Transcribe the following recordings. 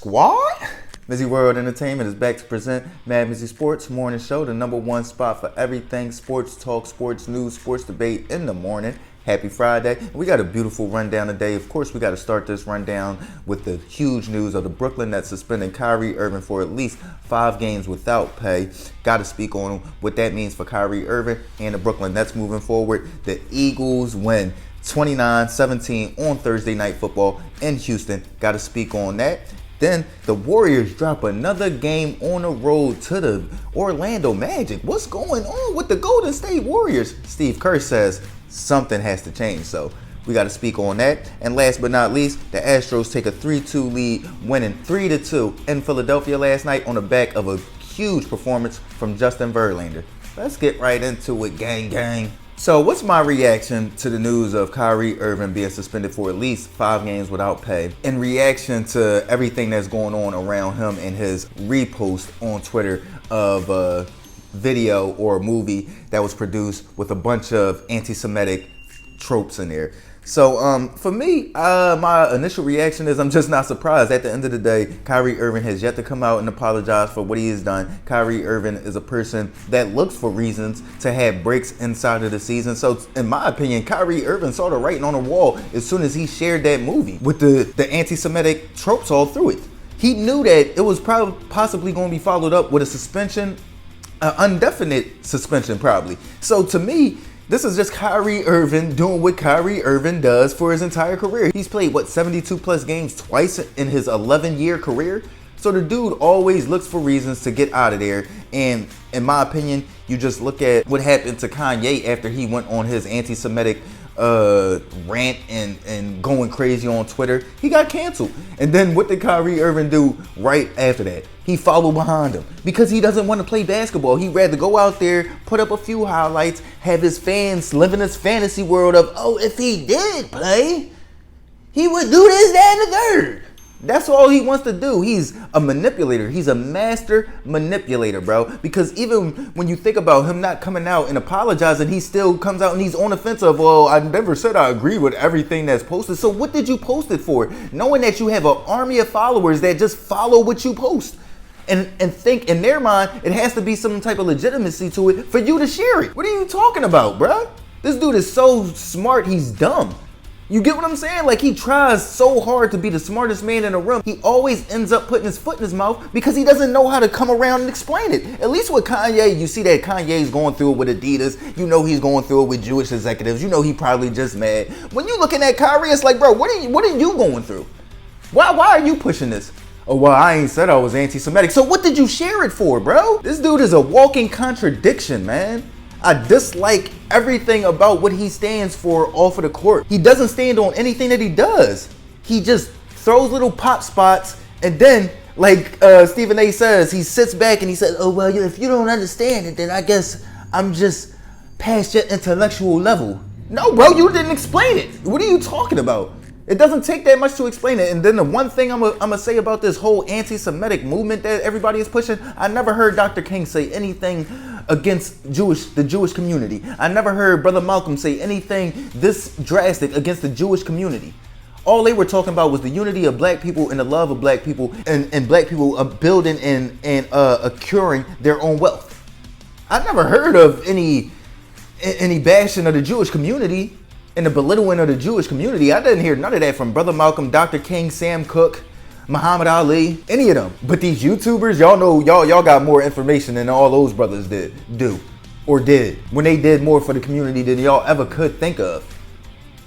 Squad? MizzyWorld Entertainment is back to present MadMizzy Sports Morning Show, the #1 spot for everything sports talk, sports news, sports debate in the morning. Happy Friday. We got a beautiful rundown today. Of course, we got to start this rundown with the huge news of the Brooklyn Nets suspending Kyrie Irving for at least 5 games without pay. Got to speak on what that means for Kyrie Irving and the Brooklyn Nets moving forward. The Eagles win 29-17 on Thursday Night Football in Houston. Got to speak on that. Then the Warriors drop another game on the road to the Orlando Magic. What's going on with the Golden State Warriors? Steve Kerr says something has to change, so we got to speak on that. And last but not least, the Astros take a 3-2 lead, winning 3-2 in Philadelphia last night on the back of a huge performance from Justin Verlander. Let's get right into it, gang. So what's my reaction to the news of Kyrie Irving being suspended for at least 5 games without pay in reaction to everything that's going on around him and his repost on Twitter of a video or a movie that was produced with a bunch of anti-Semitic tropes in there? So for me, my initial reaction is I'm just not surprised. At the end of the day, Kyrie Irving has yet to come out and apologize for what he has done. Kyrie Irving is a person that looks for reasons to have breaks inside of the season. So in my opinion, Kyrie Irving saw the writing on the wall as soon as he shared that movie with the anti-Semitic tropes all through it. He knew that it was possibly going to be followed up with a suspension, an indefinite suspension probably. So to me, this is just Kyrie Irving doing what Kyrie Irving does for his entire career. He's played, 72 plus games twice in his 11-year career? So the dude always looks for reasons to get out of there. And in my opinion, you just look at what happened to Kanye after he went on his anti-Semitic rant and going crazy on Twitter. He got canceled. And then what did Kyrie Irving do right after that? He followed behind him because he doesn't want to play basketball. He'd rather go out there, put up a few highlights, have his fans live in this fantasy world of, oh, if he did play, he would do this, that, and the third. That's all he wants to do. He's a manipulator. He's a master manipulator, bro. Because even when you think about him not coming out and apologizing, he still comes out and he's on the fence of, well, I never said I agree with everything that's posted. So what did you post it for? Knowing that you have an army of followers that just follow what you post and think in their mind it has to be some type of legitimacy to it for you to share it. What are you talking about, bro? This dude is so smart, he's dumb. You get what I'm saying? Like, he tries so hard to be the smartest man in the room. He always ends up putting his foot in his mouth because he doesn't know how to come around and explain it. At least with Kanye, you see that Kanye's going through it with Adidas. You know he's going through it with Jewish executives. You know he probably just mad. When you looking at Kyrie, it's like, bro, what are you going through? Why are you pushing this? Oh, well, I ain't said I was anti-Semitic. So what did you share it for, bro? This dude is a walking contradiction, man. I dislike everything about what he stands for off of the court. He doesn't stand on anything that he does. He just throws little pop spots, and then, like Stephen A says, he sits back and he says, oh, well, if you don't understand it, then I guess I'm just past your intellectual level. No, bro, you didn't explain it. What are you talking about? It doesn't take that much to explain it. And then the one thing I'm gonna say about this whole anti-Semitic movement that everybody is pushing, I never heard Dr. King say anything against the Jewish community. I never heard Brother Malcolm say anything this drastic against the Jewish community. All they were talking about was the unity of black people and the love of black people and black people building and acquiring their own wealth. I never heard of any bashing of the Jewish community and the belittling of the Jewish community. I didn't hear none of that from Brother Malcolm, Dr. King, Sam Cooke, Muhammad Ali, any of them. But these YouTubers, y'all know, y'all got more information than all those brothers did when they did more for the community than y'all ever could think of.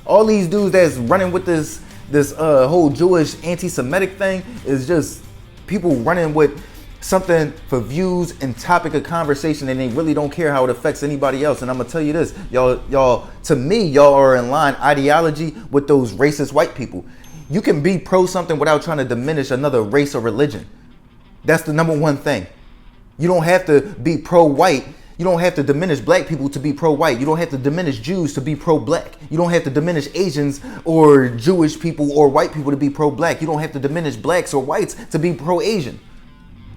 All these dudes that's running with this whole Jewish anti-Semitic thing is just people running with something for views and topic of conversation, and they really don't care how it affects anybody else. And I'm gonna tell you this, y'all, to me, y'all are in line ideology with those racist white people. You can be pro something without trying to diminish another race or religion. That's the #1 thing. You don't have to be pro-white. You don't have to diminish black people to be pro-white. You don't have to diminish Jews to be pro-black. You don't have to diminish Asians or Jewish people or white people to be pro-black. You don't have to diminish blacks or whites to be pro-Asian.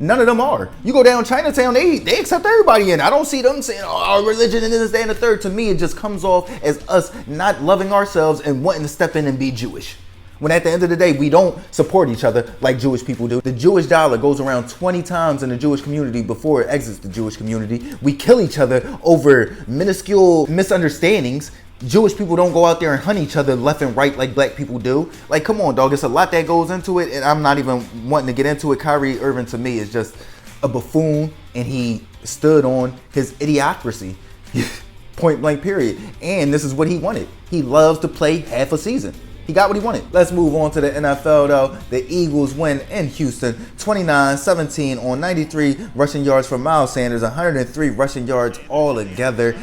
None of them are. You go down Chinatown, they accept everybody in. I don't see them saying, oh, our religion and this, that, and the third. To me, it just comes off as us not loving ourselves and wanting to step in and be Jewish. When at the end of the day, we don't support each other like Jewish people do. The Jewish dollar goes around 20 times in the Jewish community before it exits the Jewish community. We kill each other over minuscule misunderstandings. Jewish people don't go out there and hunt each other left and right like black people do. Like, come on, dog. It's a lot that goes into it, and I'm not even wanting to get into it. Kyrie Irving, to me, is just a buffoon, and he stood on his idiocracy. Point blank, period. And this is what he wanted. He loves to play half a season. He got what he wanted. Let's move on to the NFL, though. The Eagles win in Houston, 29-17 on 93 rushing yards from Miles Sanders, 103 rushing yards altogether.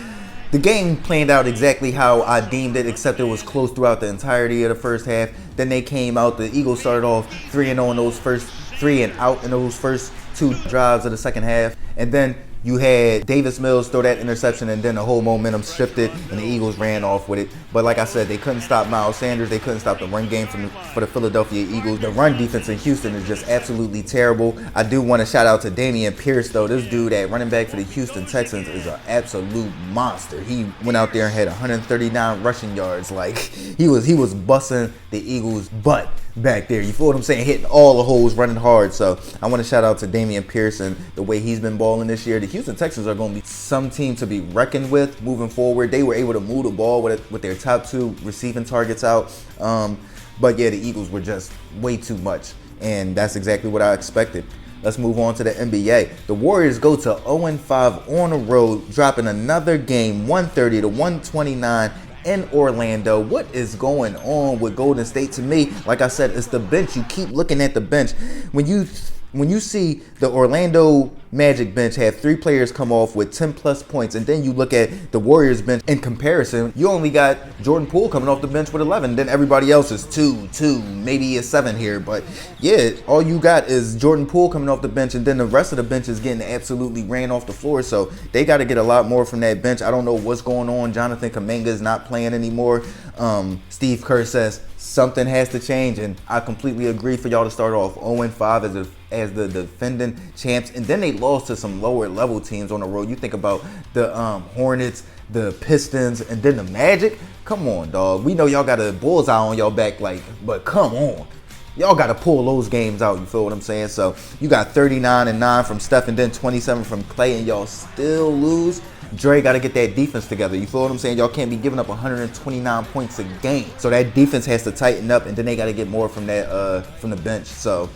The game planned out exactly how I deemed it, except it was close throughout the entirety of the first half. Then they came out. The Eagles started off 3-0 in those first 3 and out in those first 2 drives of the second half. And then you had Davis Mills throw that interception, and then the whole momentum shifted, and the Eagles ran off with it. But like I said, they couldn't stop Miles Sanders. They couldn't stop the run game for the Philadelphia Eagles. The run defense in Houston is just absolutely terrible. I do want to shout out to Dameon Pierce, though. This dude at running back for the Houston Texans is an absolute monster. He went out there and had 139 rushing yards. Like, he was busting the Eagles' butt back there. You feel what I'm saying? Hitting all the holes, running hard. So I want to shout out to Dameon Pierce and the way he's been balling this year. The Houston Texans are going to be some team to be reckoned with moving forward. They were able to move the ball with their top 2 receiving targets out. But yeah, the Eagles were just way too much. And that's exactly what I expected. Let's move on to the NBA. The Warriors go to 0-5 on the road, dropping another game, 130-129 in Orlando. What is going on with Golden State? To me, like I said, it's the bench. You keep looking at the bench. When you see the Orlando Magic bench have 3 players come off with 10 plus points, and then you look at the Warriors bench in comparison, you only got Jordan Poole coming off the bench with 11. Then everybody else is 2, maybe a 7 here. But yeah, all you got is Jordan Poole coming off the bench, and then the rest of the bench is getting absolutely ran off the floor. So they got to get a lot more from that bench. I don't know what's going on. Jonathan Kuminga is not playing anymore. Steve Kerr says something has to change, and I completely agree for y'all to start off 0-5 as the defending champs, and then they lost to some lower level teams on the road. You think about the Hornets, the Pistons, and then the Magic. Come on, dog. We know y'all got a bullseye on y'all back, but come on. Y'all got to pull those games out, you feel what I'm saying? So you got 39-9 from Steph, and then 27 from Clay, and y'all still lose. Dre got to get that defense together. You feel what I'm saying? Y'all can't be giving up 129 points a game. So that defense has to tighten up, and then they got to get more from that from the bench. So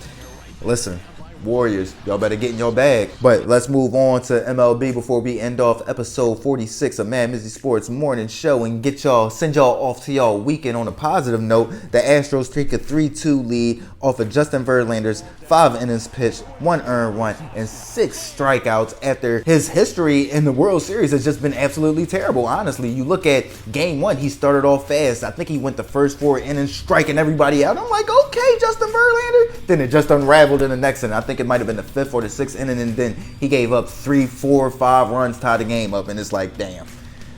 listen, Warriors, y'all better get in your bag. But let's move on to MLB before we end off episode 46 of MadMizzy Sports Morning Show and send y'all off to y'all weekend on a positive note. The Astros take a 3-2 lead off of Justin Verlander's 5 innings pitched, 1 earned run, and 6 strikeouts after his history in the World Series has just been absolutely terrible. Honestly, you look at game 1, he started off fast. I think he went the first 4 innings striking everybody out. I'm like, okay, Justin Verlander. Then it just unraveled in the next inning. I think it might have been the 5th or the 6th inning, and then he gave up 3, 4, 5 runs, tied the game up, and it's like, damn.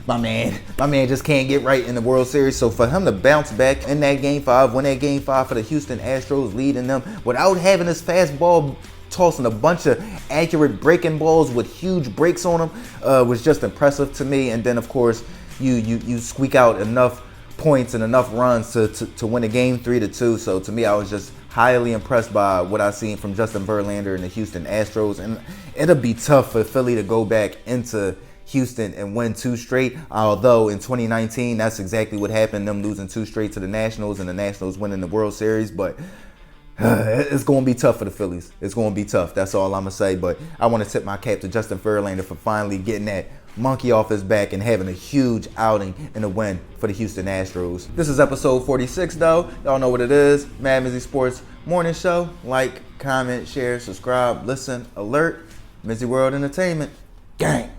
My man just can't get right in the World Series. So for him to bounce back in that Game 5, win that Game 5 for the Houston Astros, leading them without having his fastball tossing a bunch of accurate breaking balls with huge breaks on them, was just impressive to me. And then, of course, you squeak out enough points and enough runs to win a game 3-2. So to me, I was just highly impressed by what I've seen from Justin Verlander and the Houston Astros. And it'll be tough for Philly to go back into Houston and win 2 straight, although in 2019 that's exactly what happened, them losing 2 straight to the Nationals and the Nationals winning the World Series. But it's going to be tough for the Phillies. It's going to be tough. That's all I'm going to say. But I want to tip my cap to Justin Verlander for finally getting that monkey off his back and having a huge outing and a win for the Houston Astros. This is episode 46, though. Y'all know what it is. MadMizzy Sports Morning Show. Like, comment, share, subscribe, listen, alert. MizzyWorld Entertainment. Gang.